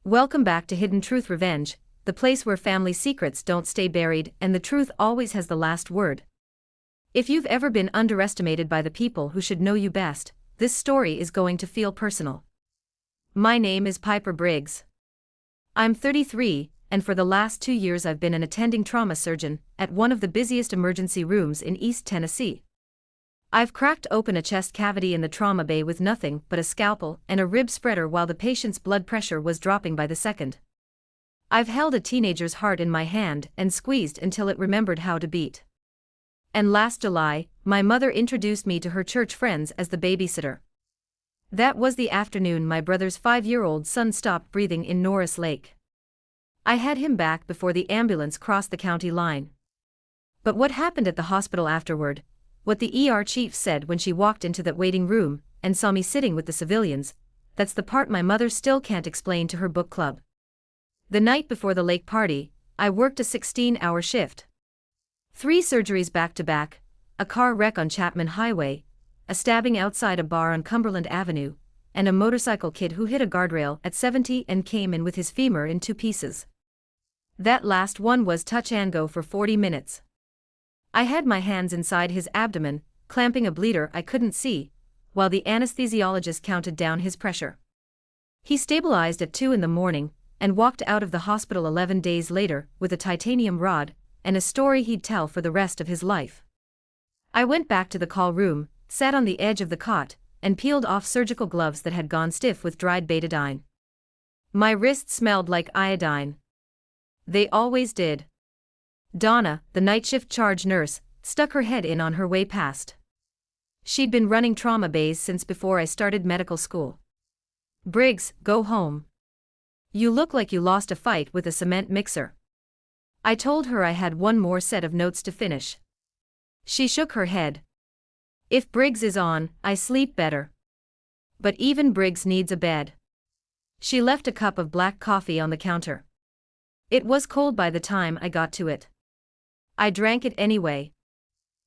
Welcome back to Hidden Truth Revenge, the place where family secrets don't stay buried and the truth always has the last word. If you've ever been underestimated by the people who should know you best, this story is going to feel personal. My name is Piper Briggs. I'm 33, and for the last 2 years I've been an attending trauma surgeon at one of the busiest emergency rooms in East Tennessee. I've cracked open a chest cavity in the trauma bay with nothing but a scalpel and a rib spreader while the patient's blood pressure was dropping by the second. I've held a teenager's heart in my hand and squeezed until it remembered how to beat. And last July, my mother introduced me to her church friends as the babysitter. That was the afternoon my brother's 5-year-old son stopped breathing in Norris Lake. I had him back before the ambulance crossed the county line. But what happened at the hospital afterward, what the ER chief said when she walked into that waiting room and saw me sitting with the civilians, that's the part my mother still can't explain to her book club. The night before the lake party, I worked a 16-hour shift. 3 surgeries back-to-back, a car wreck on Chapman Highway, a stabbing outside a bar on Cumberland Avenue, and a motorcycle kid who hit a guardrail at 70 and came in with his femur in 2 pieces. That last one was touch and go for 40 minutes. I had my hands inside his abdomen, clamping a bleeder I couldn't see, while the anesthesiologist counted down his pressure. He stabilized at 2 in the morning, and walked out of the hospital 11 days later with a titanium rod, and a story he'd tell for the rest of his life. I went back to the call room, sat on the edge of the cot, and peeled off surgical gloves that had gone stiff with dried betadine. My wrists smelled like iodine. They always did. Donna, the night shift charge nurse, stuck her head in on her way past. She'd been running trauma bays since before I started medical school. "Briggs, go home. You look like you lost a fight with a cement mixer." I told her I had one more set of notes to finish. She shook her head. "If Briggs is on, I sleep better. But even Briggs needs a bed." She left a cup of black coffee on the counter. It was cold by the time I got to it. I drank it anyway.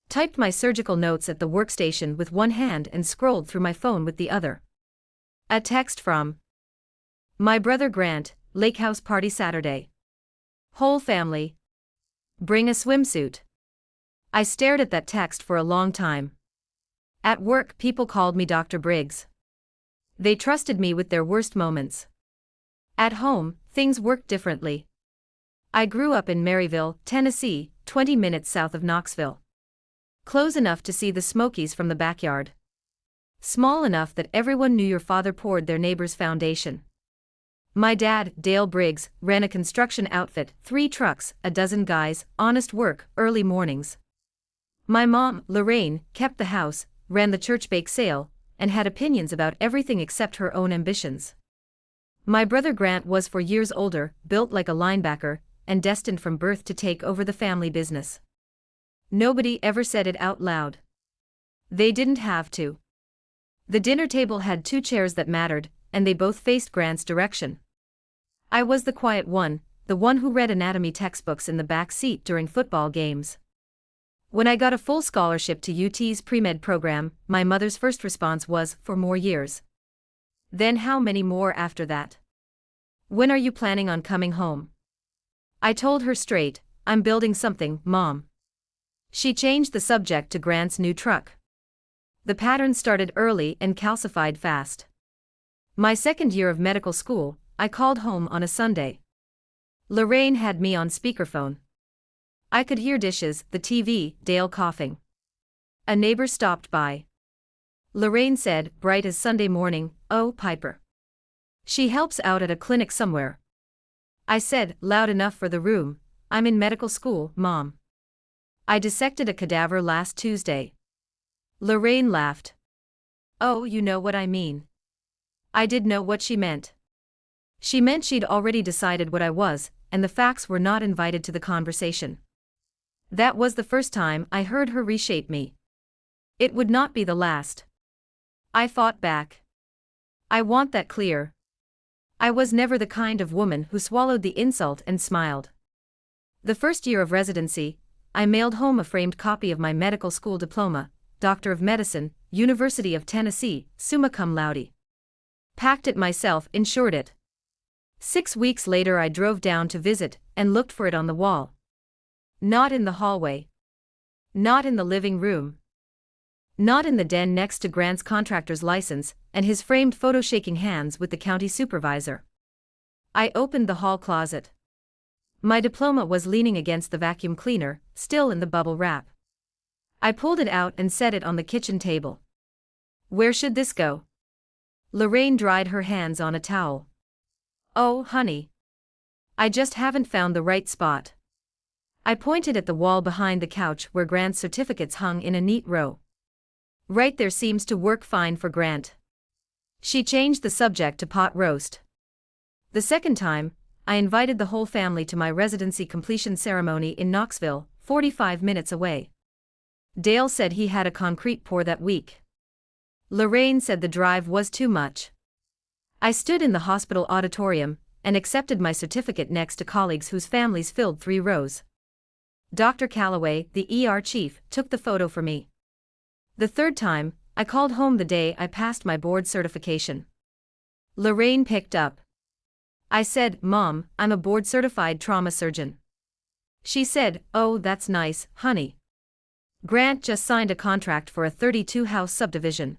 Typed my surgical notes at the workstation with one hand and scrolled through my phone with the other. A text from my brother Grant, Lake House party Saturday. Whole family. Bring a swimsuit. I stared at that text for a long time. At work, people called me Dr. Briggs. They trusted me with their worst moments. At home, things worked differently. I grew up in Maryville, Tennessee, 20 minutes south of Knoxville. Close enough to see the Smokies from the backyard. Small enough that everyone knew your father poured their neighbor's foundation. My dad, Dale Briggs, ran a construction outfit, 3 trucks, a dozen guys, honest work, early mornings. My mom, Lorraine, kept the house, ran the church bake sale, and had opinions about everything except her own ambitions. My brother Grant was 4 years older, built like a linebacker, and destined from birth to take over the family business. Nobody ever said it out loud. They didn't have to. The dinner table had 2 chairs that mattered, and they both faced Grant's direction. I was the quiet one, the one who read anatomy textbooks in the back seat during football games. When I got a full scholarship to UT's pre-med program, my mother's first response was, "For more years." Then how many more after that? "When are you planning on coming home?" I told her straight, "I'm building something, Mom." She changed the subject to Grant's new truck. The pattern started early and calcified fast. My second year of medical school, I called home on a Sunday. Lorraine had me on speakerphone. I could hear dishes, the TV, Dale coughing. A neighbor stopped by. Lorraine said, bright as Sunday morning, "Oh, Piper. She helps out at a clinic somewhere." I said, loud enough for the room, "I'm in medical school, Mom. I dissected a cadaver last Tuesday." Lorraine laughed. "Oh, you know what I mean." I did know what she meant. She meant she'd already decided what I was, and the facts were not invited to the conversation. That was the first time I heard her reshape me. It would not be the last. I fought back. I want that clear. I was never the kind of woman who swallowed the insult and smiled. The first year of residency, I mailed home a framed copy of my medical school diploma, Doctor of Medicine, University of Tennessee, summa cum laude. Packed it myself, insured it. 6 weeks later I drove down to visit and looked for it on the wall. Not in the hallway. Not in the living room. Not in the den next to Grant's contractor's license and his framed photo shaking hands with the county supervisor. I opened the hall closet. My diploma was leaning against the vacuum cleaner, still in the bubble wrap. I pulled it out and set it on the kitchen table. Where should this go? Lorraine dried her hands on a towel. Oh, honey. I just haven't found the right spot. I pointed at the wall behind the couch where Grant's certificates hung in a neat row. Right there seems to work fine for Grant. She changed the subject to pot roast. The second time, I invited the whole family to my residency completion ceremony in Knoxville, 45 minutes away. Dale said he had a concrete pour that week. Lorraine said the drive was too much. I stood in the hospital auditorium and accepted my certificate next to colleagues whose families filled 3 rows. Dr. Calloway, the ER chief, took the photo for me. The third time, I called home the day I passed my board certification. Lorraine picked up. I said, "Mom, I'm a board-certified trauma surgeon." She said, "Oh, that's nice, honey. Grant just signed a contract for a 32-house subdivision.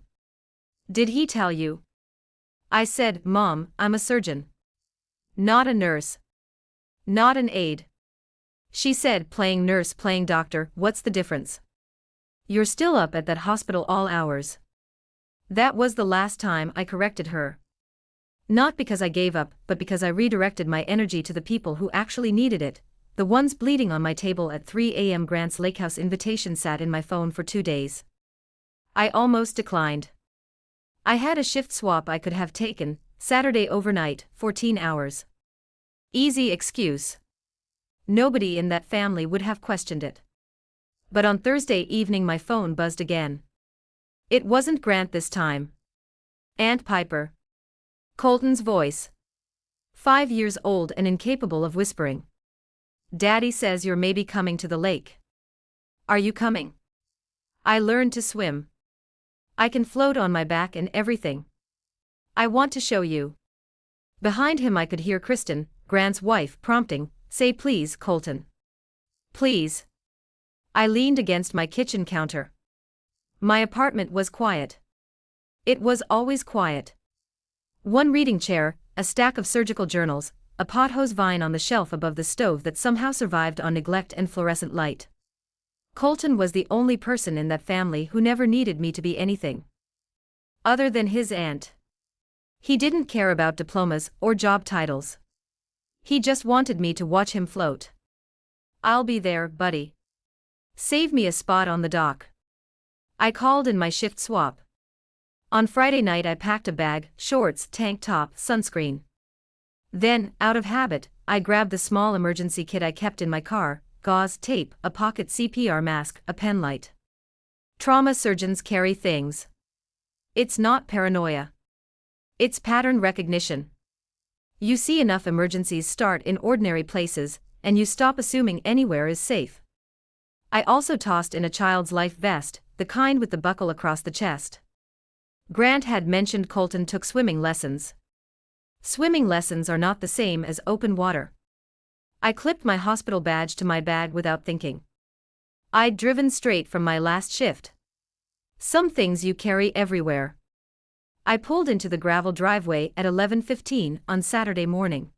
Did he tell you?" I said, "Mom, I'm a surgeon. Not a nurse. Not an aide." She said, "Playing nurse, playing doctor, what's the difference? You're still up at that hospital all hours." That was the last time I corrected her. Not because I gave up, but because I redirected my energy to the people who actually needed it, the ones bleeding on my table at 3 a.m. Grant's Lakehouse invitation sat in my phone for 2 days. I almost declined. I had a shift swap I could have taken, Saturday overnight, 14 hours. Easy excuse. Nobody in that family would have questioned it. But on Thursday evening my phone buzzed again. It wasn't Grant this time. Aunt Piper. Colton's voice. 5 years old and incapable of whispering. "Daddy says you're maybe coming to the lake. Are you coming? I learned to swim. I can float on my back and everything. I want to show you." Behind him I could hear Kristen, Grant's wife, prompting, "Say please, Colton. Please." I leaned against my kitchen counter. My apartment was quiet. It was always quiet. One reading chair, a stack of surgical journals, a pothose vine on the shelf above the stove that somehow survived on neglect and fluorescent light. Colton was the only person in that family who never needed me to be anything other than his aunt. He didn't care about diplomas or job titles. He just wanted me to watch him float. "I'll be there, buddy. Save me a spot on the dock." I called in my shift swap. On Friday night I packed a bag, shorts, tank top, sunscreen. Then, out of habit, I grabbed the small emergency kit I kept in my car: gauze, tape, a pocket CPR mask, a pen light. Trauma surgeons carry things. It's not paranoia. It's pattern recognition. You see enough emergencies start in ordinary places, and you stop assuming anywhere is safe. I also tossed in a child's life vest, the kind with the buckle across the chest. Grant had mentioned Colton took swimming lessons. Swimming lessons are not the same as open water. I clipped my hospital badge to my bag without thinking. I'd driven straight from my last shift. Some things you carry everywhere. I pulled into the gravel driveway at 11:15 on Saturday morning.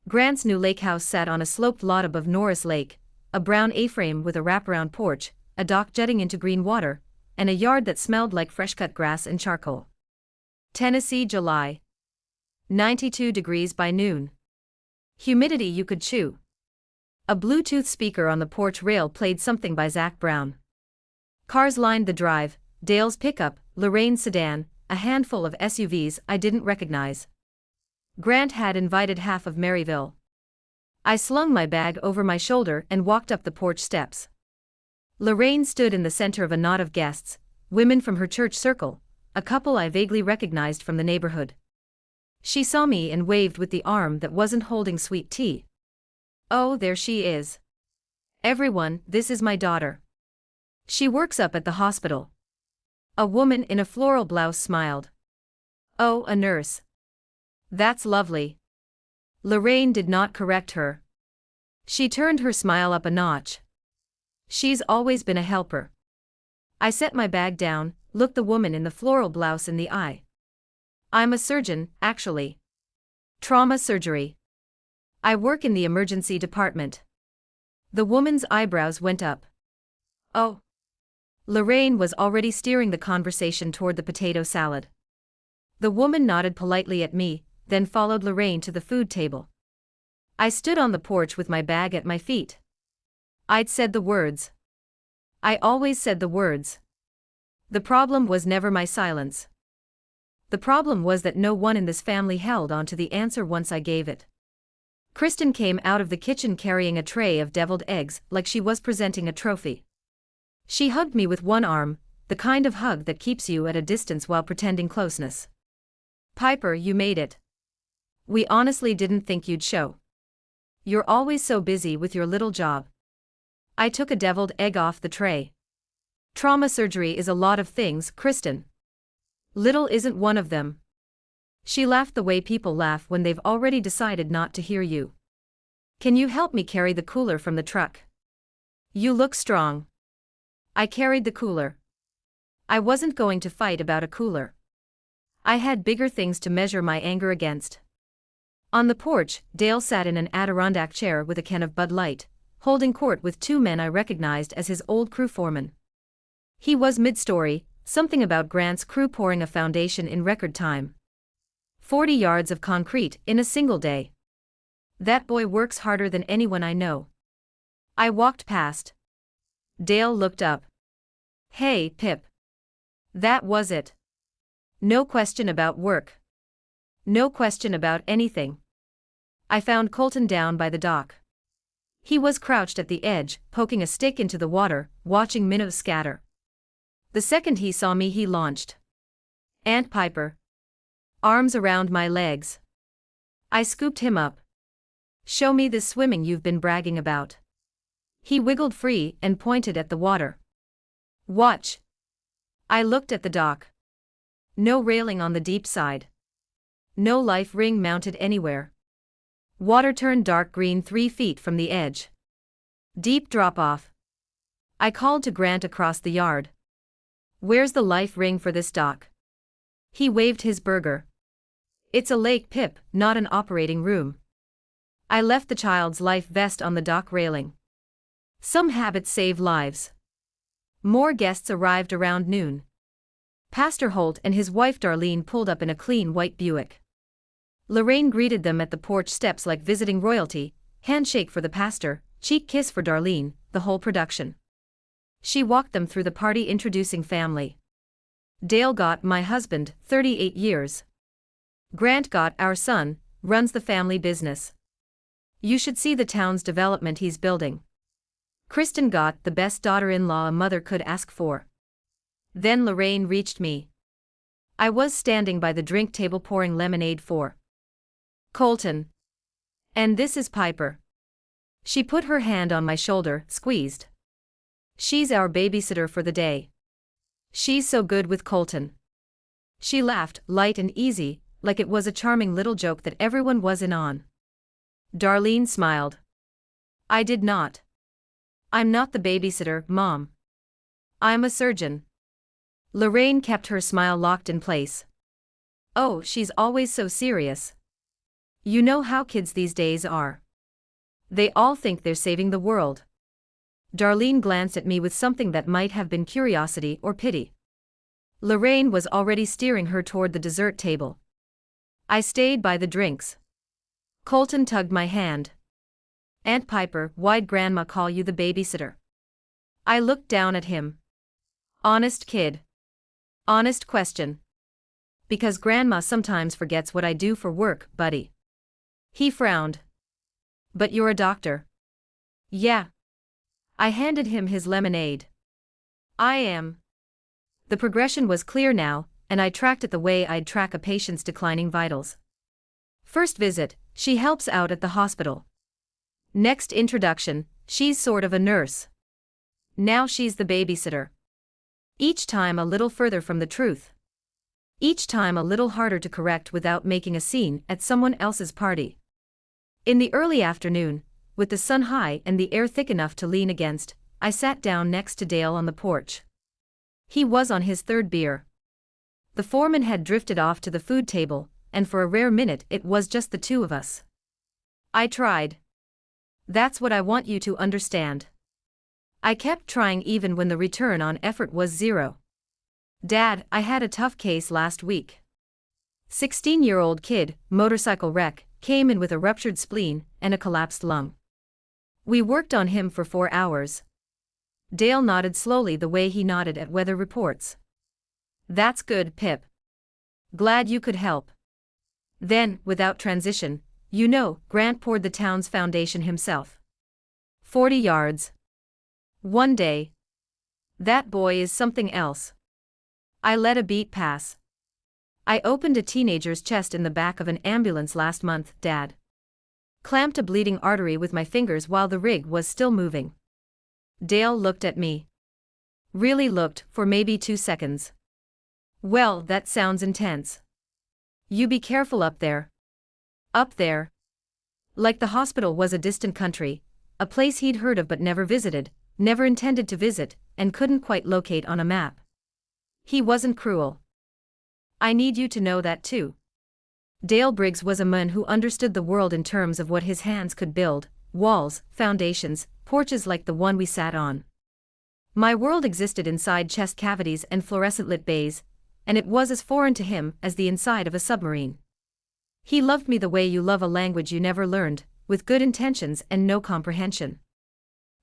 Grant's new lake house sat on a sloped lot above Norris Lake, a brown A-frame with a wraparound porch, a dock jutting into green water, and a yard that smelled like fresh-cut grass and charcoal. Tennessee, July. 92 degrees by noon. Humidity you could chew. A Bluetooth speaker on the porch rail played something by Zac Brown. Cars lined the drive: Dale's pickup, Lorraine's sedan, a handful of SUVs I didn't recognize. Grant had invited half of Maryville. I slung my bag over my shoulder and walked up the porch steps. Lorraine stood in the center of a knot of guests, women from her church circle, a couple I vaguely recognized from the neighborhood. She saw me and waved with the arm that wasn't holding sweet tea. "Oh, there she is. Everyone, this is my daughter. She works up at the hospital." A woman in a floral blouse smiled. "Oh, a nurse. That's lovely. Lorraine did not correct her. She turned her smile up a notch. She's always been a helper. I set my bag down, looked the woman in the floral blouse in the eye. I'm a surgeon, actually. Trauma surgery. I work in the emergency department. The woman's eyebrows went up. Oh. Lorraine was already steering the conversation toward the potato salad. The woman nodded politely at me, then followed Lorraine to the food table. I stood on the porch with my bag at my feet. I'd said the words. I always said the words. The problem was never my silence. The problem was that no one in this family held on to the answer once I gave it. Kristen came out of the kitchen carrying a tray of deviled eggs like she was presenting a trophy. She hugged me with one arm, the kind of hug that keeps you at a distance while pretending closeness. Piper, you made it. We honestly didn't think you'd show. You're always so busy with your little job. I took a deviled egg off the tray. Trauma surgery is a lot of things, Kristen. Little isn't one of them. She laughed the way people laugh when they've already decided not to hear you. Can you help me carry the cooler from the truck? You look strong. I carried the cooler. I wasn't going to fight about a cooler. I had bigger things to measure my anger against. On the porch, Dale sat in an Adirondack chair with a can of Bud Light, holding court with two men I recognized as his old crew foreman. He was mid-story, something about Grant's crew pouring a foundation in record time. 40 yards of concrete in a single day. That boy works harder than anyone I know. I walked past. Dale looked up. Hey, Pip. That was it. No question about work. No question about anything. I found Colton down by the dock. He was crouched at the edge, poking a stick into the water, watching minnows scatter. The second he saw me, he launched. Aunt Piper. Arms around my legs. I scooped him up. Show me this swimming you've been bragging about. He wiggled free and pointed at the water. Watch. I looked at the dock. No railing on the deep side. No life ring mounted anywhere. Water turned dark green 3 feet from the edge. Deep drop-off. I called to Grant across the yard. Where's the life ring for this dock? He waved his burger. It's a lake, Pip, not an operating room. I left the child's life vest on the dock railing. Some habits save lives. More guests arrived around noon. Pastor Holt and his wife Darlene pulled up in a clean white Buick. Lorraine greeted them at the porch steps like visiting royalty, handshake for the pastor, cheek kiss for Darlene, the whole production. She walked them through the party introducing family. Dale got my husband, 38 years. Grant got our son, runs the family business. You should see the town's development he's building. Kristen got the best daughter-in-law a mother could ask for. Then Lorraine reached me. I was standing by the drink table pouring lemonade for Colton. And this is Piper. She put her hand on my shoulder, squeezed. She's our babysitter for the day. She's so good with Colton. She laughed, light and easy, like it was a charming little joke that everyone was in on. Darlene smiled. I did not. I'm not the babysitter, Mom. I'm a surgeon. Lorraine kept her smile locked in place. Oh, she's always so serious. You know how kids these days are. They all think they're saving the world. Darlene glanced at me with something that might have been curiosity or pity. Lorraine was already steering her toward the dessert table. I stayed by the drinks. Colton tugged my hand. Aunt Piper, why'd Grandma call you the babysitter? I looked down at him. Honest kid. Honest question. Because Grandma sometimes forgets what I do for work, buddy. He frowned. But you're a doctor. Yeah. I handed him his lemonade. I am. The progression was clear now, and I tracked it the way I'd track a patient's declining vitals. First visit, she helps out at the hospital. Next introduction, she's sort of a nurse. Now she's the babysitter. Each time a little further from the truth. Each time a little harder to correct without making a scene at someone else's party. In the early afternoon, with the sun high and the air thick enough to lean against, I sat down next to Dale on the porch. He was on his third beer. The foreman had drifted off to the food table, and for a rare minute it was just the two of us. I tried. That's what I want you to understand. I kept trying even when the return on effort was zero. Dad, I had a tough case last week. 16-year-old kid, motorcycle wreck, came in with a ruptured spleen and a collapsed lung. We worked on him for 4 hours. Dale nodded slowly the way he nodded at weather reports. That's good, Pip. Glad you could help. Then, without transition, Grant poured the town's foundation himself. 40 yards. One day. That boy is something else. I let a beat pass. I opened a teenager's chest in the back of an ambulance last month, Dad. Clamped a bleeding artery with my fingers while the rig was still moving. Dale looked at me. Really looked for maybe 2 seconds. Well, that sounds intense. You be careful up there. Up there. Like the hospital was a distant country, a place he'd heard of but never visited, never intended to visit, and couldn't quite locate on a map. He wasn't cruel. I need you to know that too. Dale Briggs was a man who understood the world in terms of what his hands could build: walls, foundations, porches like the one we sat on. My world existed inside chest cavities and fluorescent-lit bays, and it was as foreign to him as the inside of a submarine. He loved me the way you love a language you never learned, with good intentions and no comprehension.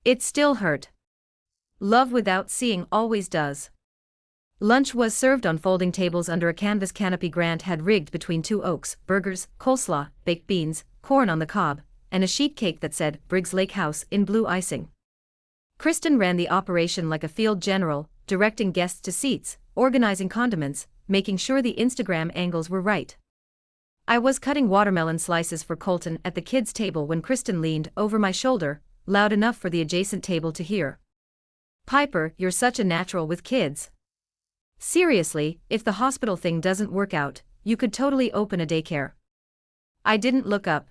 It still hurt. Love without seeing always does. Lunch was served on folding tables under a canvas canopy Grant had rigged between 2 oaks: burgers, coleslaw, baked beans, corn on the cob, and a sheet cake that said Briggs Lake House in blue icing. Kristen ran the operation like a field general, directing guests to seats, organizing condiments, making sure the Instagram angles were right. I was cutting watermelon slices for Colton at the kids' table when Kristen leaned over my shoulder, loud enough for the adjacent table to hear. Piper, you're such a natural with kids. Seriously, if the hospital thing doesn't work out, you could totally open a daycare. I didn't look up.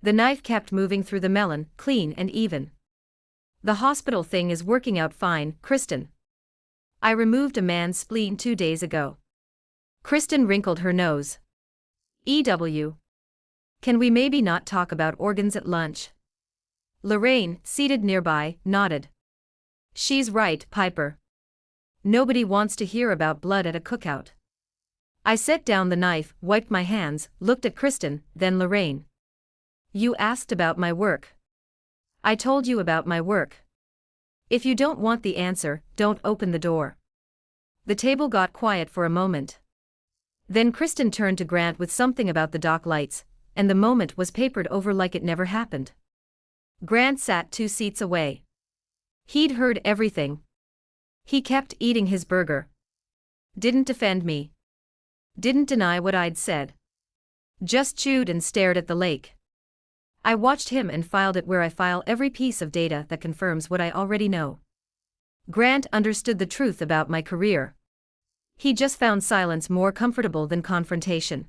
The knife kept moving through the melon, clean and even. The hospital thing is working out fine, Kristen. I removed a man's spleen 2 days ago. Kristen wrinkled her nose. EW. Can we maybe not talk about organs at lunch? Lorraine, seated nearby, nodded. She's right, Piper. Nobody wants to hear about blood at a cookout. I set down the knife, wiped my hands, looked at Kristen, then Lorraine. You asked about my work. I told you about my work. If you don't want the answer, don't open the door. The table got quiet for a moment. Then Kristen turned to Grant with something about the dock lights, and the moment was papered over like it never happened. Grant sat 2 seats away. He'd heard everything. He kept eating his burger. Didn't defend me. Didn't deny what I'd said. Just chewed and stared at the lake. I watched him and filed it where I file every piece of data that confirms what I already know. Grant understood the truth about my career. He just found silence more comfortable than confrontation.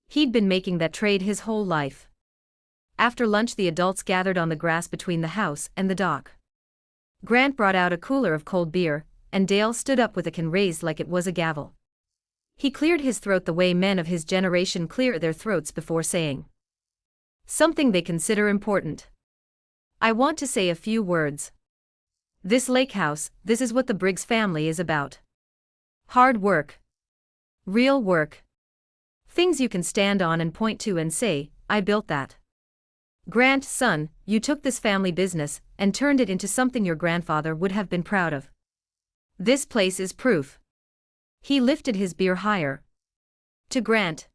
He'd been making that trade his whole life. After lunch, the adults gathered on the grass between the house and the dock. Grant brought out a cooler of cold beer, and Dale stood up with a can raised like it was a gavel. He cleared his throat the way men of his generation clear their throats before saying something they consider important. I want to say a few words. This lake house, this is what the Briggs family is about. Hard work. Real work. Things you can stand on and point to and say, I built that. Grant, son, you took this family business and turned it into something your grandfather would have been proud of. This place is proof. He lifted his beer higher. To Grant.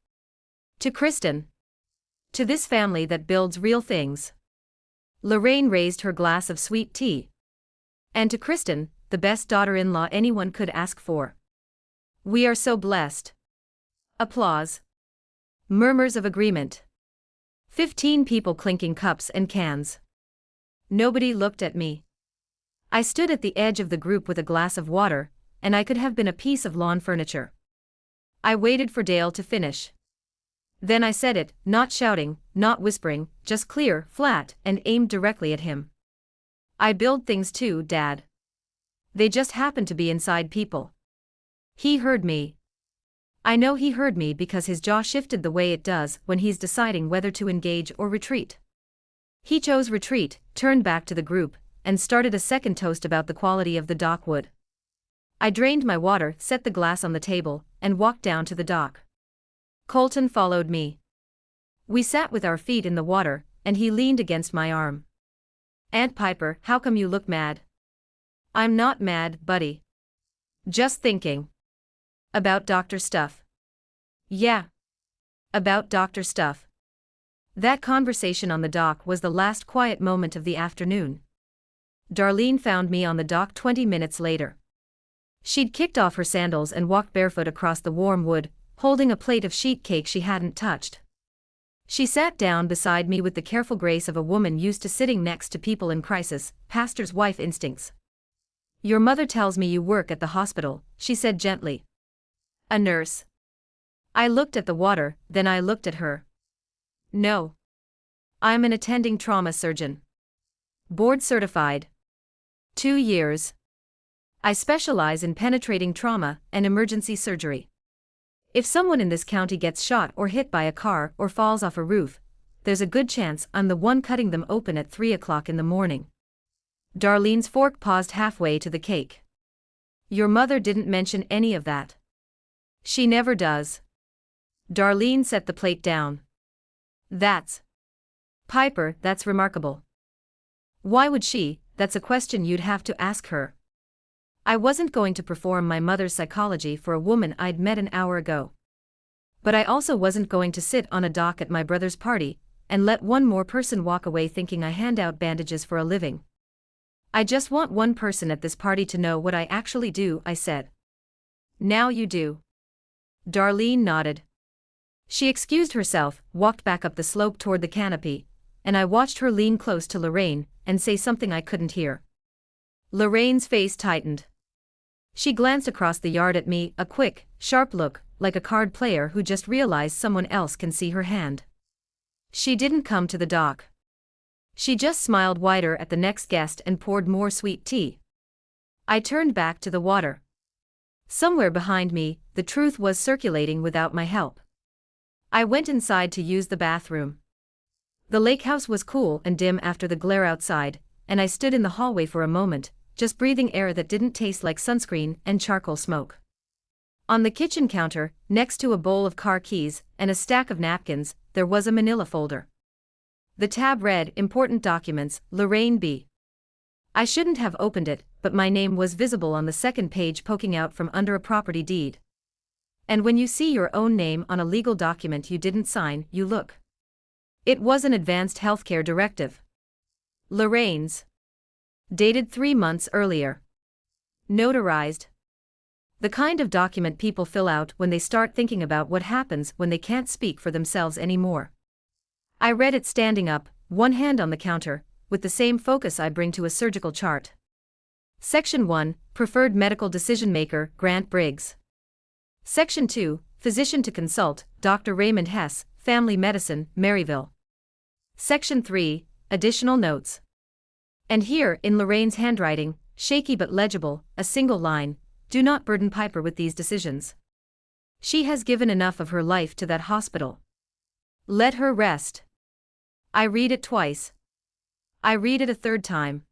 To Kristen. To this family that builds real things. Lorraine raised her glass of sweet tea. And to Kristen, the best daughter-in-law anyone could ask for. We are so blessed. Applause. Murmurs of agreement. 15 people clinking cups and cans. Nobody looked at me. I stood at the edge of the group with a glass of water, and I could have been a piece of lawn furniture. I waited for Dale to finish. Then I said it, not shouting, not whispering, just clear, flat, and aimed directly at him. I build things too, Dad. They just happen to be inside people. He heard me. I know he heard me because his jaw shifted the way it does when he's deciding whether to engage or retreat. He chose retreat, turned back to the group, and started a second toast about the quality of the dock wood. I drained my water, set the glass on the table, and walked down to the dock. Colton followed me. We sat with our feet in the water, and he leaned against my arm. Aunt Piper, how come you look mad? I'm not mad, buddy. Just thinking. About doctor stuff. Yeah. About doctor stuff. That conversation on the dock was the last quiet moment of the afternoon. Darlene found me on the dock 20 minutes later. She'd kicked off her sandals and walked barefoot across the warm wood, holding a plate of sheet cake she hadn't touched. She sat down beside me with the careful grace of a woman used to sitting next to people in crisis, pastor's wife instincts. Your mother tells me you work at the hospital, she said gently. A nurse. I looked at the water, then I looked at her. No. I'm an attending trauma surgeon. Board certified. 2 years. I specialize in penetrating trauma and emergency surgery. If someone in this county gets shot or hit by a car or falls off a roof, there's a good chance I'm the one cutting them open at 3 o'clock in the morning. Darlene's fork paused halfway to the cake. Your mother didn't mention any of that. She never does. Darlene set the plate down. That's Piper, that's remarkable. Why would she? That's a question you'd have to ask her. I wasn't going to perform my mother's psychology for a woman I'd met an hour ago. But I also wasn't going to sit on a dock at my brother's party and let one more person walk away thinking I hand out bandages for a living. I just want one person at this party to know what I actually do, I said. Now you do. Darlene nodded. She excused herself, walked back up the slope toward the canopy, and I watched her lean close to Lorraine and say something I couldn't hear. Lorraine's face tightened. She glanced across the yard at me, a quick, sharp look, like a card player who just realized someone else can see her hand. She didn't come to the dock. She just smiled wider at the next guest and poured more sweet tea. I turned back to the water. Somewhere behind me, the truth was circulating without my help. I went inside to use the bathroom. The lake house was cool and dim after the glare outside, and I stood in the hallway for a moment, just breathing air that didn't taste like sunscreen and charcoal smoke. On the kitchen counter, next to a bowl of car keys and a stack of napkins, there was a manila folder. The tab read, Important Documents, Lorraine B. I shouldn't have opened it, but my name was visible on the second page poking out from under a property deed. And when you see your own name on a legal document you didn't sign, you look. It was an advanced healthcare directive. Lorraine's. Dated 3 months earlier. Notarized. The kind of document people fill out when they start thinking about what happens when they can't speak for themselves anymore. I read it standing up, one hand on the counter, with the same focus I bring to a surgical chart. Section 1, Preferred Medical Decision Maker, Grant Briggs. Section 2, Physician to Consult, Dr. Raymond Hess, Family Medicine, Maryville. Section 3, Additional Notes. And here, in Lorraine's handwriting, shaky but legible, a single line, do not burden Piper with these decisions. She has given enough of her life to that hospital. Let her rest. I read it twice. I read it a third time.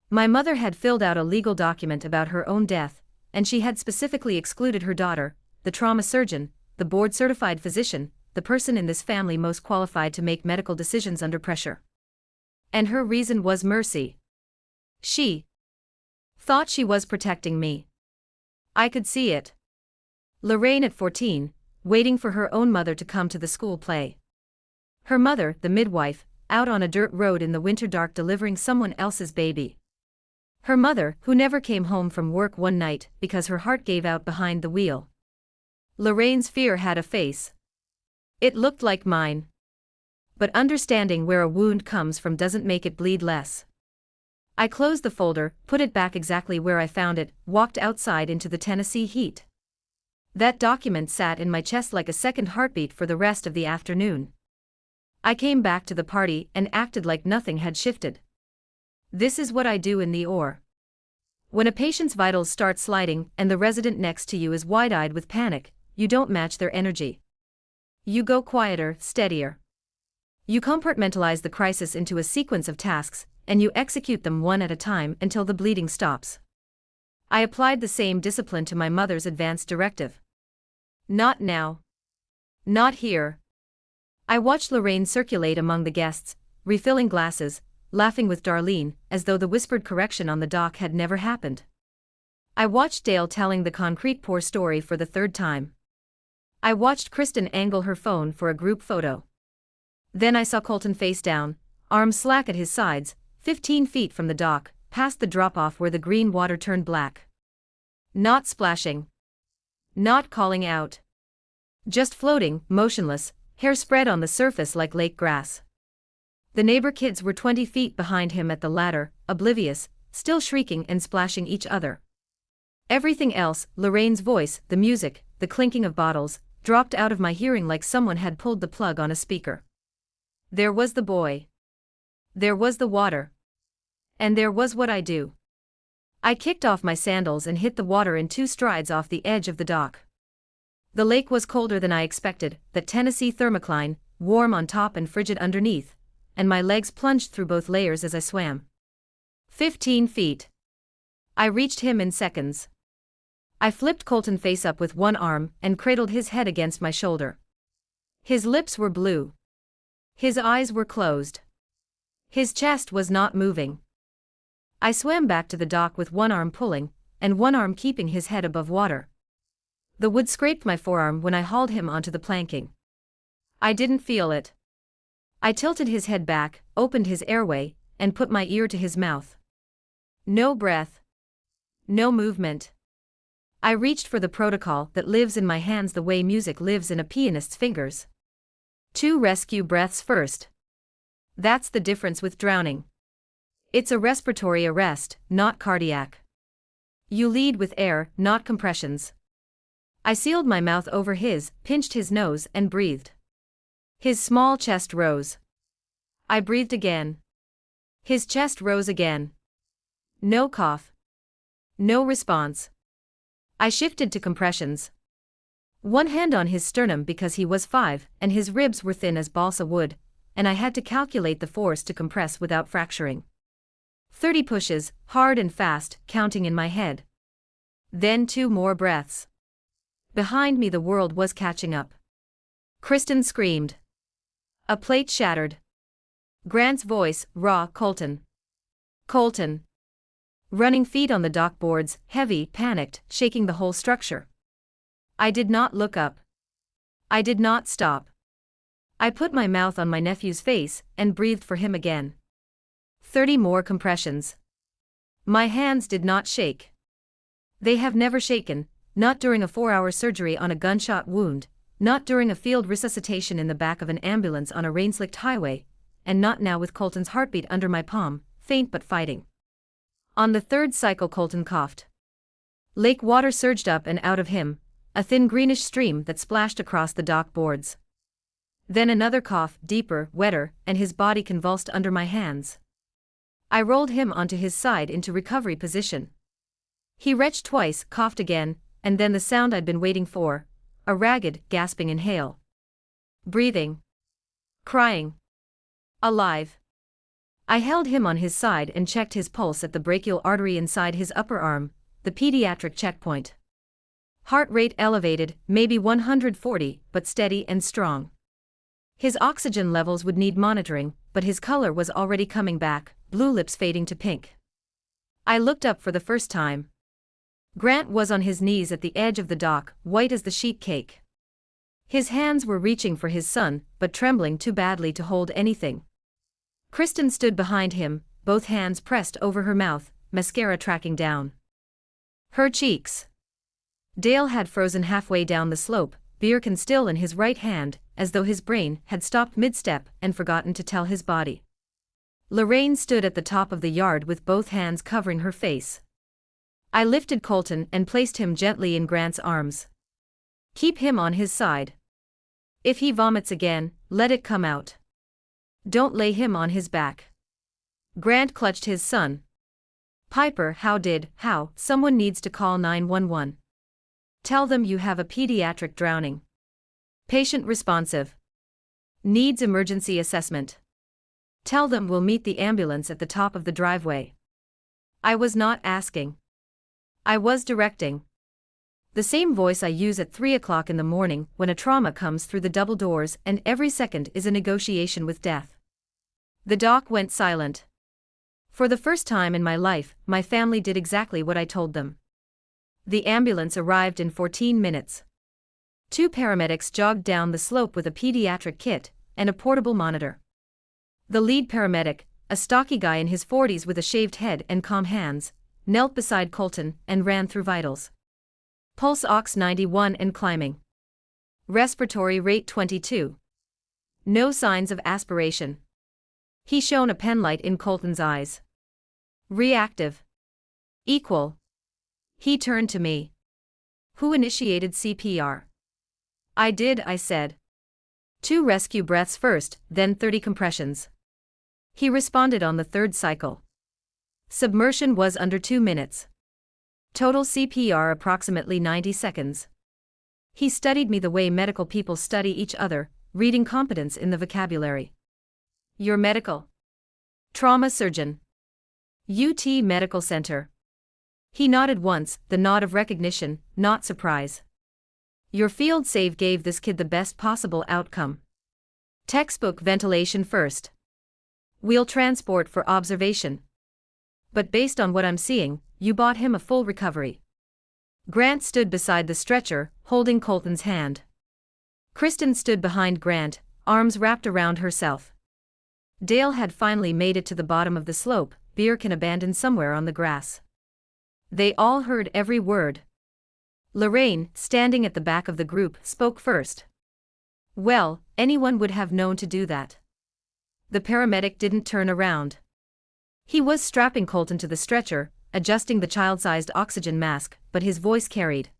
My mother had filled out a legal document about her own death, and she had specifically excluded her daughter, the trauma surgeon, the board-certified physician, the person in this family most qualified to make medical decisions under pressure. And her reason was mercy. She thought she was protecting me. I could see it. Lorraine at 14, waiting for her own mother to come to the school play. Her mother, the midwife, out on a dirt road in the winter dark delivering someone else's baby. Her mother, who never came home from work one night because her heart gave out behind the wheel. Lorraine's fear had a face. It looked like mine. But understanding where a wound comes from doesn't make it bleed less. I closed the folder, put it back exactly where I found it, walked outside into the Tennessee heat. That document sat in my chest like a second heartbeat for the rest of the afternoon. I came back to the party and acted like nothing had shifted. This is what I do in the OR. When a patient's vitals start sliding and the resident next to you is wide-eyed with panic, you don't match their energy. You go quieter, steadier. You compartmentalize the crisis into a sequence of tasks, and you execute them one at a time until the bleeding stops. I applied the same discipline to my mother's advance directive. Not now. Not here. I watched Lorraine circulate among the guests, refilling glasses, laughing with Darlene, as though the whispered correction on the dock had never happened. I watched Dale telling the concrete pour story for the third time. I watched Kristen angle her phone for a group photo. Then I saw Colton face down, arms slack at his sides, 15 feet from the dock, past the drop-off where the green water turned black. Not splashing. Not calling out. Just floating, motionless, hair spread on the surface like lake grass. The neighbor kids were 20 feet behind him at the ladder, oblivious, still shrieking and splashing each other. Everything else, Lorraine's voice, the music, the clinking of bottles, dropped out of my hearing like someone had pulled the plug on a speaker. There was the boy. There was the water. And there was what I do. I kicked off my sandals and hit the water in 2 strides off the edge of the dock. The lake was colder than I expected, that Tennessee thermocline, warm on top and frigid underneath, and my legs plunged through both layers as I swam. 15 feet. I reached him in seconds. I flipped Colton face up with one arm and cradled his head against my shoulder. His lips were blue. His eyes were closed. His chest was not moving. I swam back to the dock with one arm pulling, and one arm keeping his head above water. The wood scraped my forearm when I hauled him onto the planking. I didn't feel it. I tilted his head back, opened his airway, and put my ear to his mouth. No breath. No movement. I reached for the protocol that lives in my hands the way music lives in a pianist's fingers. 2 rescue breaths first. That's the difference with drowning. It's a respiratory arrest, not cardiac. You lead with air, not compressions. I sealed my mouth over his, pinched his nose, and breathed. His small chest rose. I breathed again. His chest rose again. No cough. No response. I shifted to compressions. One hand on his sternum because he was 5 and his ribs were thin as balsa wood, and I had to calculate the force to compress without fracturing. 30 pushes, hard and fast, counting in my head. Then 2 more breaths. Behind me the world was catching up. Kristen screamed. A plate shattered. Grant's voice, raw, Colton. Colton. Running feet on the dock boards, heavy, panicked, shaking the whole structure. I did not look up. I did not stop. I put my mouth on my nephew's face and breathed for him again. 30 more compressions. My hands did not shake. They have never shaken, not during a 4-hour surgery on a gunshot wound, not during a field resuscitation in the back of an ambulance on a rain-slicked highway, and not now with Colton's heartbeat under my palm, faint but fighting. On the 3rd cycle Colton coughed. Lake water surged up and out of him, a thin greenish stream that splashed across the dock boards. Then another cough, deeper, wetter, and his body convulsed under my hands. I rolled him onto his side into recovery position. He retched twice, coughed again, and then the sound I'd been waiting for, a ragged, gasping inhale. Breathing. Crying. Alive. I held him on his side and checked his pulse at the brachial artery inside his upper arm, the pediatric checkpoint. Heart rate elevated, maybe 140, but steady and strong. His oxygen levels would need monitoring, but his color was already coming back, blue lips fading to pink. I looked up for the first time. Grant was on his knees at the edge of the dock, white as the sheet cake. His hands were reaching for his son, but trembling too badly to hold anything. Kristen stood behind him, both hands pressed over her mouth, mascara tracking down her cheeks. Dale had frozen halfway down the slope, beer can still in his right hand, as though his brain had stopped mid-step and forgotten to tell his body. Lorraine stood at the top of the yard with both hands covering her face. I lifted Colton and placed him gently in Grant's arms. Keep him on his side. If he vomits again, let it come out. Don't lay him on his back. Grant clutched his son. Piper, how, someone needs to call 911. Tell them you have a pediatric drowning. Patient responsive. Needs emergency assessment. Tell them we'll meet the ambulance at the top of the driveway. I was not asking. I was directing. The same voice I use at 3 o'clock in the morning when a trauma comes through the double doors and every second is a negotiation with death. The doc went silent. For the first time in my life, my family did exactly what I told them. The ambulance arrived in 14 minutes. 2 paramedics jogged down the slope with a pediatric kit and a portable monitor. The lead paramedic, a stocky guy in his 40s with a shaved head and calm hands, knelt beside Colton and ran through vitals. Pulse ox 91 and climbing. Respiratory rate 22. No signs of aspiration. He shone a penlight in Colton's eyes. Reactive. Equal. He turned to me. Who initiated CPR? I did, I said. 2 rescue breaths first, then 30 compressions. He responded on the 3rd cycle. Submersion was under 2 minutes. Total CPR approximately 90 seconds. He studied me the way medical people study each other, reading competence in the vocabulary. You're medical. Trauma surgeon. UT Medical Center. He nodded once, the nod of recognition, not surprise. Your field save gave this kid the best possible outcome. Textbook ventilation first. We'll transport for observation. But based on what I'm seeing, you bought him a full recovery. Grant stood beside the stretcher, holding Colton's hand. Kristen stood behind Grant, arms wrapped around herself. Dale had finally made it to the bottom of the slope, beer can abandoned somewhere on the grass. They all heard every word. Lorraine, standing at the back of the group, spoke first. Well, anyone would have known to do that. The paramedic didn't turn around. He was strapping Colton to the stretcher, adjusting the child-sized oxygen mask, but his voice carried.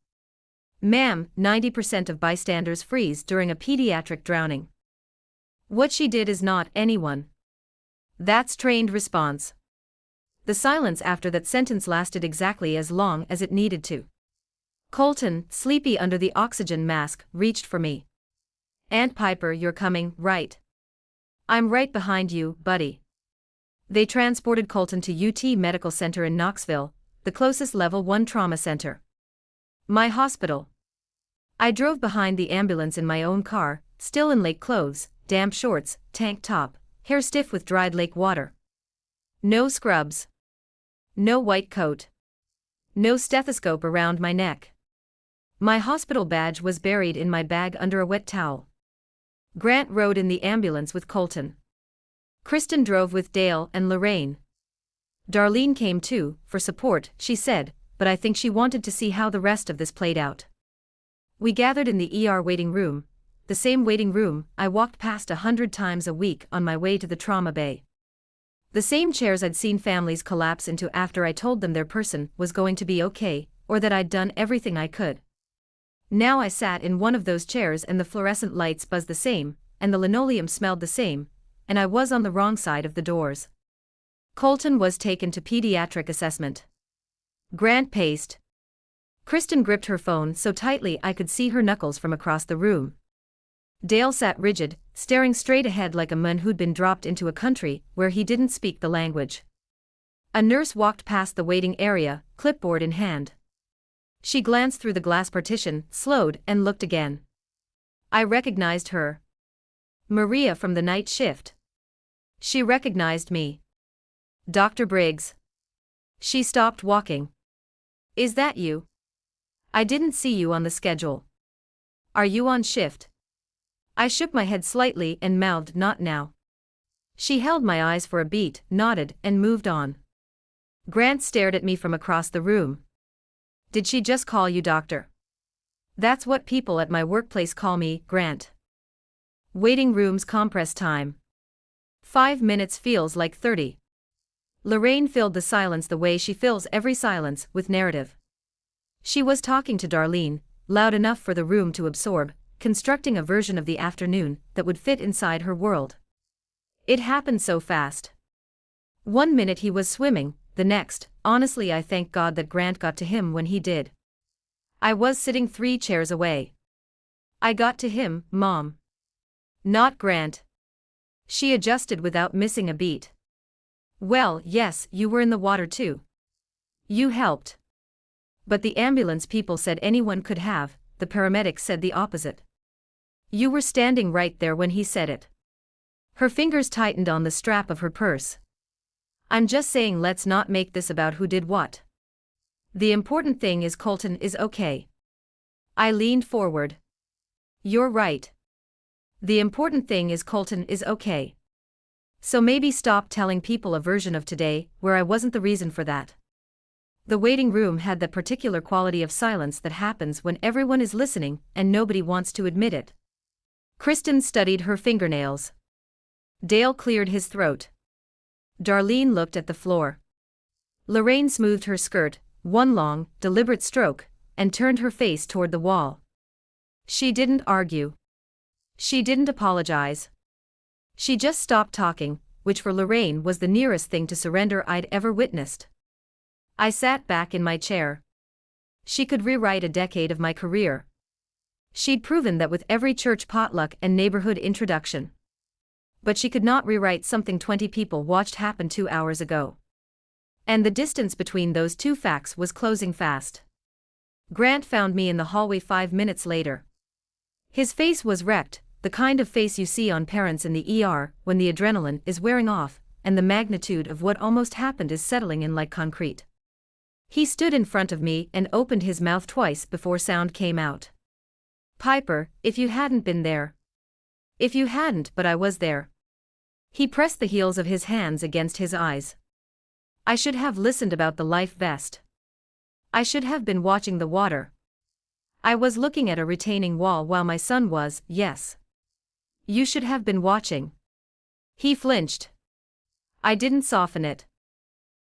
Ma'am, 90% of bystanders freeze during a pediatric drowning. What she did is not anyone. That's trained response. The silence after that sentence lasted exactly as long as it needed to. Colton, sleepy under the oxygen mask, reached for me. Aunt Piper, you're coming, right? I'm right behind you, buddy. They transported Colton to UT Medical Center in Knoxville, the closest level 1 trauma center. My hospital. I drove behind the ambulance in my own car, still in lake clothes, damp shorts, tank top, hair stiff with dried lake water. No scrubs. No white coat. No stethoscope around my neck. My hospital badge was buried in my bag under a wet towel. Grant rode in the ambulance with Colton. Kristen drove with Dale and Lorraine. Darlene came too, for support, she said, but I think she wanted to see how the rest of this played out. We gathered in the ER waiting room, the same waiting room I walked past 100 times a week on my way to the trauma bay. The same chairs I'd seen families collapse into after I told them their person was going to be okay, or that I'd done everything I could. Now I sat in one of those chairs and the fluorescent lights buzzed the same, and the linoleum smelled the same, and I was on the wrong side of the doors. Colton was taken to pediatric assessment. Grant paced. Kristen gripped her phone so tightly I could see her knuckles from across the room. Dale sat rigid, staring straight ahead like a man who'd been dropped into a country where he didn't speak the language. A nurse walked past the waiting area, clipboard in hand. She glanced through the glass partition, slowed, and looked again. I recognized her. Maria from the night shift. She recognized me. Dr. Briggs. She stopped walking. Is that you? I didn't see you on the schedule. Are you on shift? I shook my head slightly and mouthed, not now. She held my eyes for a beat, nodded, and moved on. Grant stared at me from across the room. Did she just call you doctor? That's what people at my workplace call me, Grant. Waiting room's compress time. 5 minutes feels like 30. Lorraine filled the silence the way she fills every silence, with narrative. She was talking to Darlene, loud enough for the room to absorb, constructing a version of the afternoon that would fit inside her world. It happened so fast. One minute he was swimming, the next, honestly I thank God that Grant got to him when he did. I was sitting 3 chairs away. I got to him, Mom. Not Grant. She adjusted without missing a beat. Well, yes, you were in the water too. You helped. But the ambulance people said anyone could have, the paramedics said the opposite. You were standing right there when he said it. Her fingers tightened on the strap of her purse. I'm just saying let's not make this about who did what. The important thing is Colton is okay. I leaned forward. You're right. The important thing is Colton is okay. So maybe stop telling people a version of today where I wasn't the reason for that. The waiting room had that particular quality of silence that happens when everyone is listening and nobody wants to admit it. Kristen studied her fingernails. Dale cleared his throat. Darlene looked at the floor. Lorraine smoothed her skirt, one long, deliberate stroke, and turned her face toward the wall. She didn't argue. She didn't apologize. She just stopped talking, which for Lorraine was the nearest thing to surrender I'd ever witnessed. I sat back in my chair. She could rewrite a decade of my career. She'd proven that with every church potluck and neighborhood introduction. But she could not rewrite something 20 people watched happen 2 hours ago. And the distance between those two facts was closing fast. Grant found me in the hallway 5 minutes later. His face was wrecked, the kind of face you see on parents in the ER when the adrenaline is wearing off, and the magnitude of what almost happened is settling in like concrete. He stood in front of me and opened his mouth twice before sound came out. Piper, if you hadn't been there. If you hadn't, but I was there. He pressed the heels of his hands against his eyes. I should have listened about the life vest. I should have been watching the water. I was looking at a retaining wall while my son was, yes. You should have been watching. He flinched. I didn't soften it.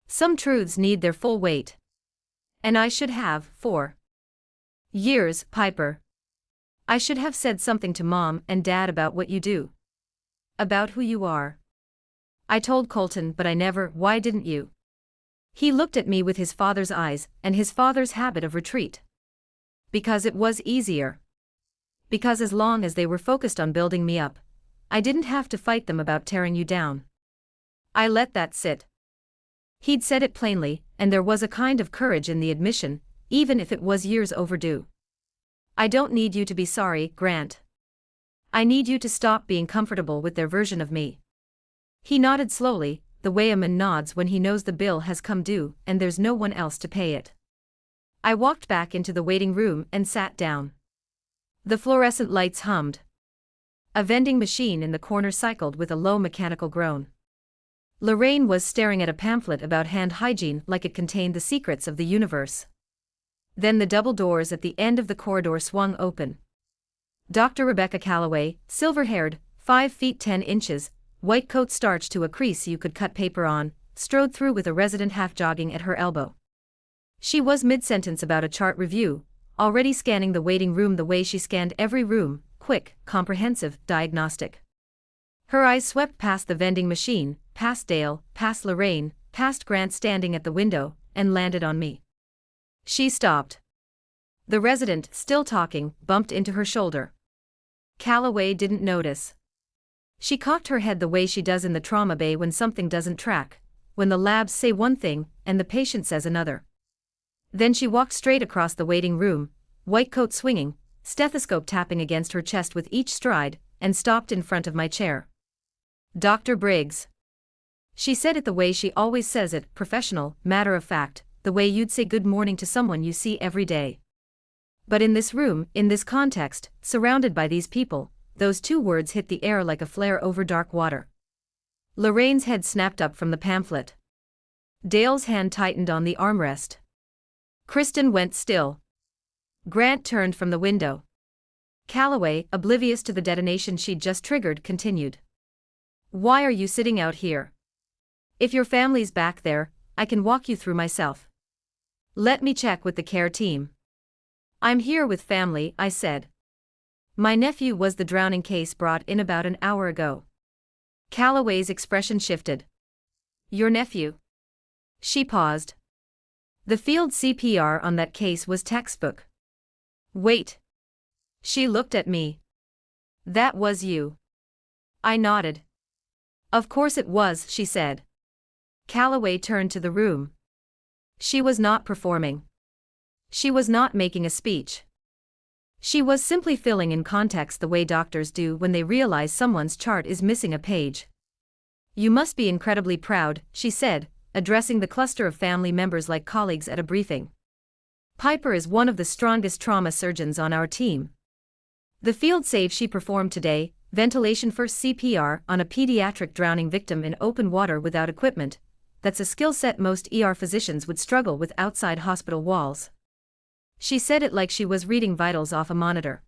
Some truths need their full weight. And I should have, for years, Piper. I should have said something to Mom and Dad about what you do. About who you are. I told Colton, but I never, why didn't you? He looked at me with his father's eyes and his father's habit of retreat. Because it was easier. Because as long as they were focused on building me up, I didn't have to fight them about tearing you down. I let that sit. He'd said it plainly, and there was a kind of courage in the admission, even if it was years overdue. I don't need you to be sorry, Grant. I need you to stop being comfortable with their version of me. He nodded slowly, the way a man nods when he knows the bill has come due and there's no one else to pay it. I walked back into the waiting room and sat down. The fluorescent lights hummed. A vending machine in the corner cycled with a low mechanical groan. Lorraine was staring at a pamphlet about hand hygiene like it contained the secrets of the universe. Then the double doors at the end of the corridor swung open. Dr. Rebecca Calloway, silver-haired, 5 feet 10 inches, white coat starched to a crease you could cut paper on, strode through with a resident half-jogging at her elbow. She was mid-sentence about a chart review, already scanning the waiting room the way she scanned every room, quick, comprehensive, diagnostic. Her eyes swept past the vending machine, past Dale, past Lorraine, past Grant standing at the window, and landed on me. She stopped. The resident, still talking, bumped into her shoulder. Calloway didn't notice. She cocked her head the way she does in the trauma bay when something doesn't track, when the labs say one thing and the patient says another. Then she walked straight across the waiting room, white coat swinging, stethoscope tapping against her chest with each stride, and stopped in front of my chair. Dr. Briggs. She said it the way she always says it, professional, matter of fact, the way you'd say good morning to someone you see every day. But in this room, in this context, surrounded by these people, those 2 words hit the air like a flare over dark water. Lorraine's head snapped up from the pamphlet. Dale's hand tightened on the armrest. Kristen went still. Grant turned from the window. Calloway, oblivious to the detonation she'd just triggered, continued. Why are you sitting out here? If your family's back there, I can walk you through myself. Let me check with the care team. I'm here with family, I said. My nephew was the drowning case brought in about an hour ago. Calloway's expression shifted. Your nephew? She paused. The field CPR on that case was textbook. Wait. She looked at me. That was you. I nodded. Of course it was, she said. Calloway turned to the room. She was not performing. She was not making a speech. She was simply filling in context the way doctors do when they realize someone's chart is missing a page. You must be incredibly proud, she said, addressing the cluster of family members like colleagues at a briefing. Piper is one of the strongest trauma surgeons on our team. The field save she performed today, ventilation first CPR on a pediatric drowning victim in open water without equipment, that's a skill set most ER physicians would struggle with outside hospital walls. She said it like she was reading vitals off a monitor.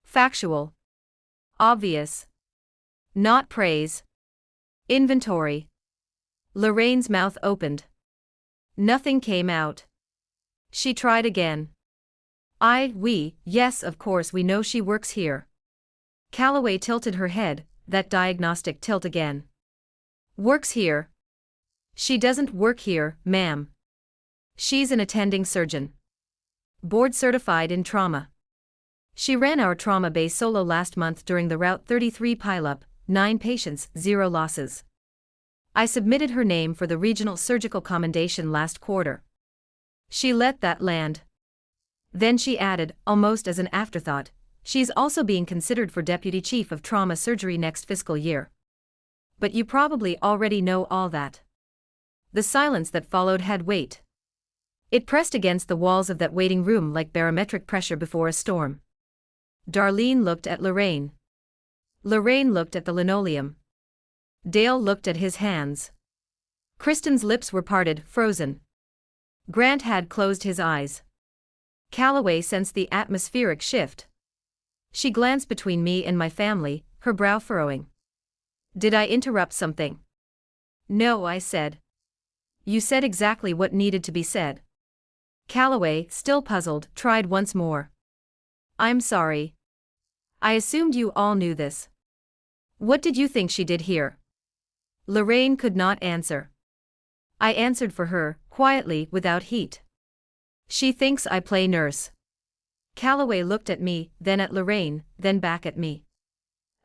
Factual. Obvious. Not praise. Inventory. Lorraine's mouth opened. Nothing came out. She tried again. Yes, of course we know she works here. Calloway tilted her head, that diagnostic tilt again. Works here. She doesn't work here, ma'am. She's an attending surgeon. Board certified in trauma. She ran our trauma base solo last month during the Route 33 pileup, 9 patients, 0 losses. I submitted her name for the regional surgical commendation last quarter. She let that land. Then she added, almost as an afterthought, she's also being considered for deputy chief of trauma surgery next fiscal year. But you probably already know all that. The silence that followed had weight. It pressed against the walls of that waiting room like barometric pressure before a storm. Darlene looked at Lorraine. Lorraine looked at the linoleum. Dale looked at his hands. Kristen's lips were parted, frozen. Grant had closed his eyes. Calloway sensed the atmospheric shift. She glanced between me and my family, her brow furrowing. Did I interrupt something? No, I said. You said exactly what needed to be said. Calloway, still puzzled, tried once more. I'm sorry. I assumed you all knew this. What did you think she did here? Lorraine could not answer. I answered for her, quietly, without heat. She thinks I play nurse. Calloway looked at me, then at Lorraine, then back at me.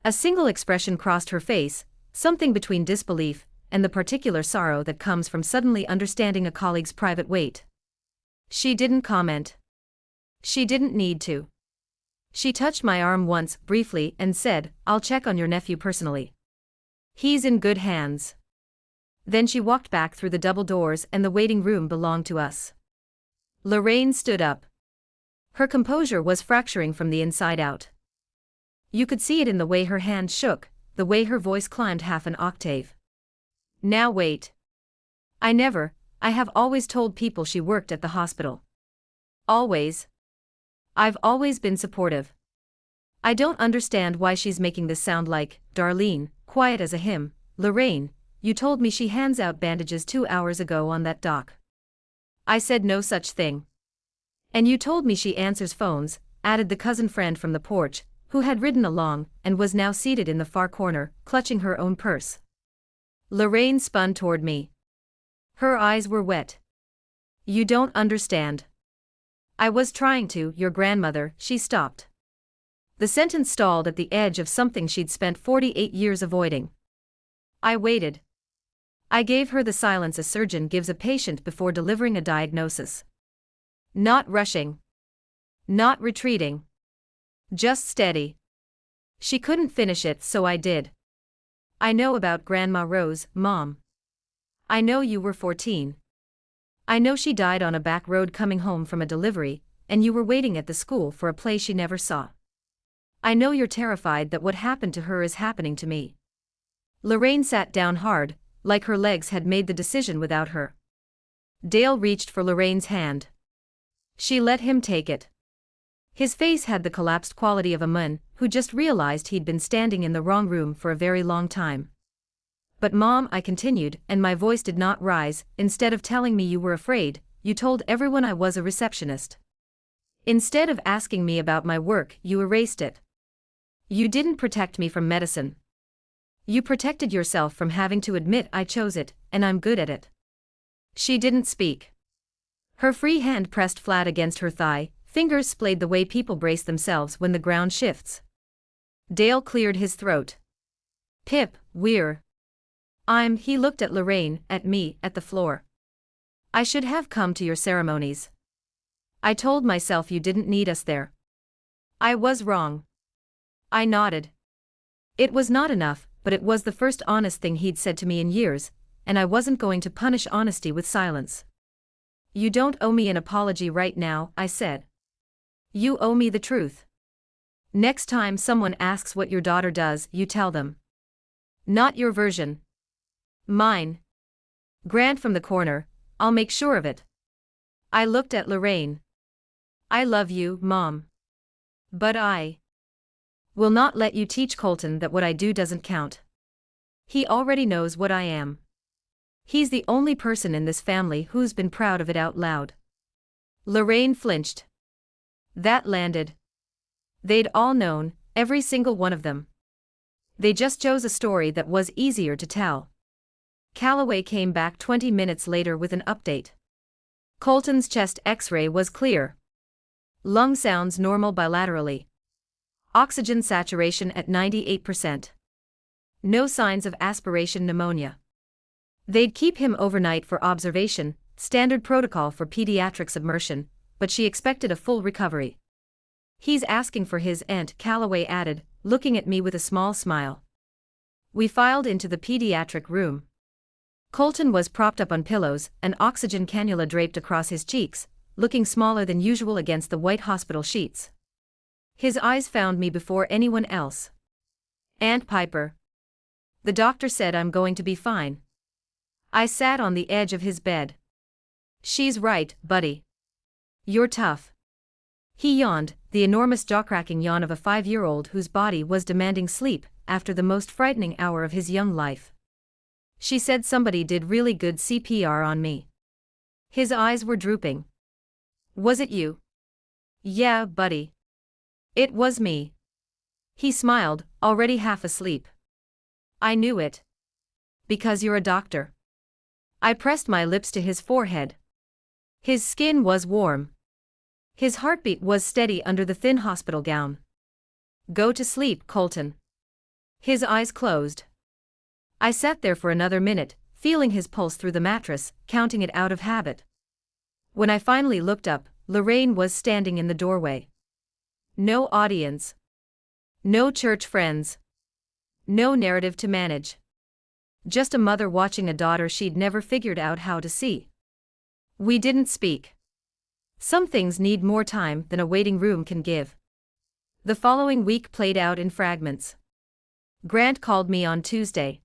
A single expression crossed her face, something between disbelief and the particular sorrow that comes from suddenly understanding a colleague's private weight. She didn't comment. She didn't need to. She touched my arm once, briefly, and said, I'll check on your nephew personally. He's in good hands. Then she walked back through the double doors and the waiting room belonged to us. Lorraine stood up. Her composure was fracturing from the inside out. You could see it in the way her hand shook, the way her voice climbed half an octave. Now wait. I have always told people she worked at the hospital. Always. I've always been supportive. I don't understand why she's making this sound like, Darlene, quiet as a hymn. Lorraine, you told me she hands out bandages 2 hours ago on that dock. I said no such thing. And you told me she answers phones, added the cousin friend from the porch, who had ridden along and was now seated in the far corner, clutching her own purse. Lorraine spun toward me. Her eyes were wet. You don't understand. I was trying to, your grandmother, she stopped. The sentence stalled at the edge of something she'd spent 48 years avoiding. I waited. I gave her the silence a surgeon gives a patient before delivering a diagnosis. Not rushing. Not retreating. Just steady. She couldn't finish it, so I did. I know about Grandma Rose, Mom. I know you were 14. I know she died on a back road coming home from a delivery, and you were waiting at the school for a play she never saw. I know you're terrified that what happened to her is happening to me. Lorraine sat down hard, like her legs had made the decision without her. Dale reached for Lorraine's hand. She let him take it. His face had the collapsed quality of a man who just realized he'd been standing in the wrong room for a very long time. But Mom, I continued, and my voice did not rise, instead of telling me you were afraid, you told everyone I was a receptionist. Instead of asking me about my work, you erased it. You didn't protect me from medicine. You protected yourself from having to admit I chose it, and I'm good at it. She didn't speak. Her free hand pressed flat against her thigh, fingers splayed the way people brace themselves when the ground shifts. Dale cleared his throat. Pip, he looked at Lorraine, at me, at the floor. I should have come to your ceremonies. I told myself you didn't need us there. I was wrong. I nodded. It was not enough, but it was the first honest thing he'd said to me in years, and I wasn't going to punish honesty with silence. You don't owe me an apology right now, I said. You owe me the truth. Next time someone asks what your daughter does, you tell them. Not your version. Mine. Grant from the corner, I'll make sure of it. I looked at Lorraine. I love you, Mom. But I will not let you teach Colton that what I do doesn't count. He already knows what I am. He's the only person in this family who's been proud of it out loud. Lorraine flinched. That landed. They'd all known, every single one of them. They just chose a story that was easier to tell. Calloway came back 20 minutes later with an update. Colton's chest X-ray was clear. Lung sounds normal bilaterally. Oxygen saturation at 98%. No signs of aspiration pneumonia. They'd keep him overnight for observation, standard protocol for pediatric submersion, but she expected a full recovery. He's asking for his aunt, Calloway added, looking at me with a small smile. We filed into the pediatric room. Colton was propped up on pillows, an oxygen cannula draped across his cheeks, looking smaller than usual against the white hospital sheets. His eyes found me before anyone else. Aunt Piper. The doctor said I'm going to be fine. I sat on the edge of his bed. She's right, buddy. You're tough. He yawned, the enormous jaw-cracking yawn of a 5-year-old whose body was demanding sleep after the most frightening hour of his young life. She said somebody did really good CPR on me. His eyes were drooping. Was it you? Yeah, buddy. It was me. He smiled, already half asleep. I knew it. Because you're a doctor. I pressed my lips to his forehead. His skin was warm. His heartbeat was steady under the thin hospital gown. Go to sleep, Colton. His eyes closed. I sat there for another minute, feeling his pulse through the mattress, counting it out of habit. When I finally looked up, Lorraine was standing in the doorway. No audience. No church friends. No narrative to manage. Just a mother watching a daughter she'd never figured out how to see. We didn't speak. Some things need more time than a waiting room can give. The following week played out in fragments. Grant called me on Tuesday.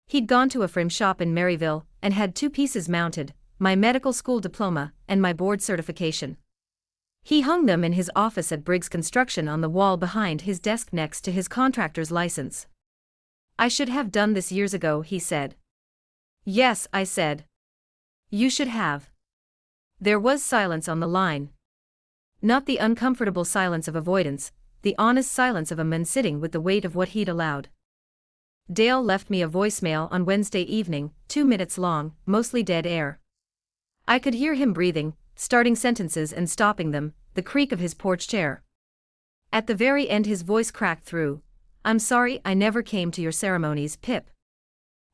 He'd gone to a frame shop in Maryville and had 2 pieces mounted, my medical school diploma and my board certification. He hung them in his office at Briggs Construction on the wall behind his desk next to his contractor's license. I should have done this years ago, he said. Yes, I said. You should have. There was silence on the line. Not the uncomfortable silence of avoidance, the honest silence of a man sitting with the weight of what he'd allowed. Dale left me a voicemail on Wednesday evening, 2 minutes long, mostly dead air. I could hear him breathing, starting sentences and stopping them, the creak of his porch chair. At the very end his voice cracked through. I'm sorry I never came to your ceremonies, Pip.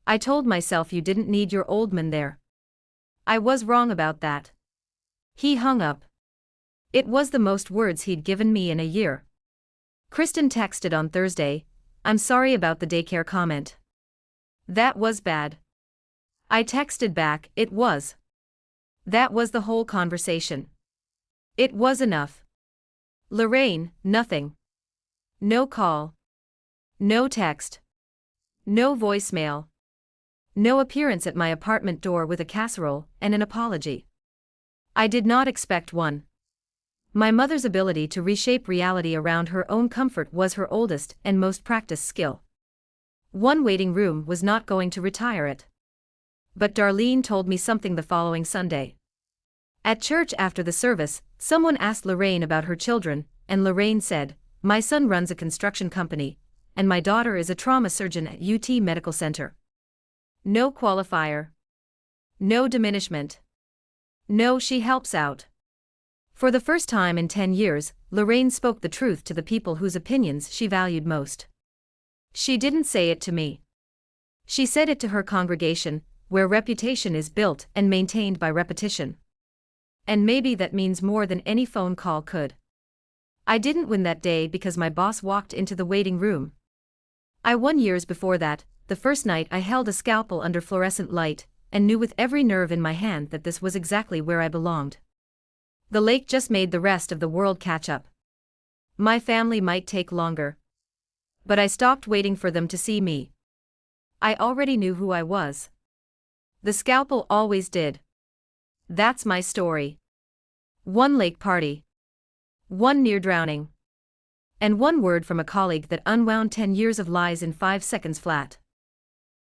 I told myself you didn't need your old man there. I was wrong about that. He hung up. It was the most words he'd given me in a year. Kristen texted on Thursday, I'm sorry about the daycare comment. That was bad. I texted back, it was. That was the whole conversation. It was enough. Lorraine, nothing. No call. No text. No voicemail. No appearance at my apartment door with a casserole and an apology. I did not expect one. My mother's ability to reshape reality around her own comfort was her oldest and most practiced skill. One waiting room was not going to retire it. But Darlene told me something the following Sunday. At church after the service, Someone asked Lorraine about her children, and Lorraine said, "My son runs a construction company, and my daughter is a trauma surgeon at UT Medical Center." No qualifier. No diminishment. No, she helps out. For the first time in 10 years, Lorraine spoke the truth to the people whose opinions she valued most. She didn't say it to me. She said it to her congregation, where reputation is built and maintained by repetition. And maybe that means more than any phone call could. I didn't win that day because my boss walked into the waiting room. I won years before that, the first night I held a scalpel under fluorescent light, and knew with every nerve in my hand that this was exactly where I belonged. The lake just made the rest of the world catch up. My family might take longer. But I stopped waiting for them to see me. I already knew who I was. The scalpel always did. That's my story. One lake party. One near drowning. And one word from a colleague that unwound 10 years of lies in 5 seconds flat.